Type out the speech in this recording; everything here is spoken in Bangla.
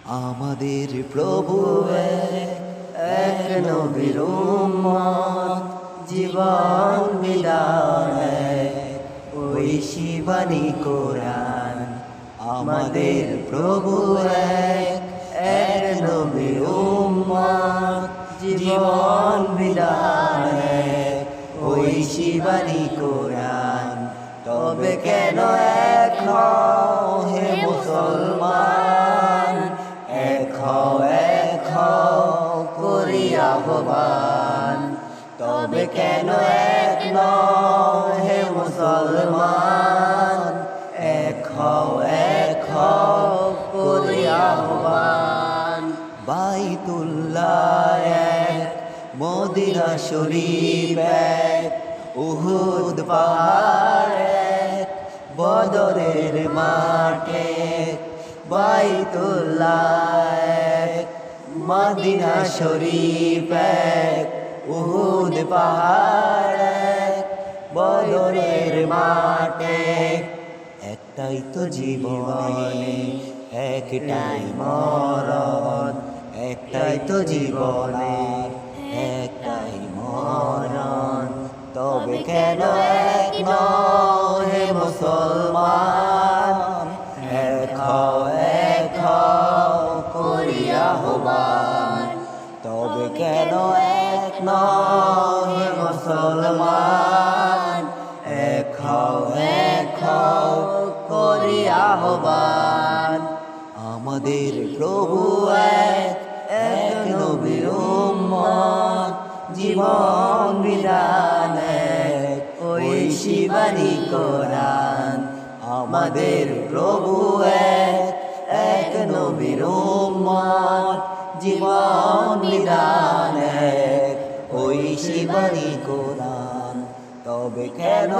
আমাদের প্রভু এক নবীর উম্মত, জীবন বিধান ওই শিবানী কোরআন। আমাদের প্রভু এক নবীর উম্মত, জীবন বিধান ওই শিবানী কোরআন। তবে কেন এক হও হে মুসলমান, এক হও করি আহ্বান। তবে কেন এক নও হে মুসলমান, এক হও করি আহ্বান। বাইতুল্লাহ এক, মদিনা শরীফ এক, উহুদ পাহাড় এক, বদরের মাঠে। বাইতুল্লাহ এক, মদিনা শরীফ এক, উহুদ পাহাড় এক, বদরের মাঠে। একটাই তো জীবনে একটাই মরণ, একটাই তো জীবনে একটাই মরণ। তবে কেন এক নও হে মুসলমান, এক হও করি আহ্বান। তবে কেন এক নও হে মুসলমান, এক হও করি আহ্বান। আমাদের প্রভু এক নবীর উম্মত, জীবন বিধান ওই শিবানী কোরআন। আমাদের প্রভু এক নবীর উম্মত, জীবন বিধান ওই শিবানী কোরআন। তবে কেন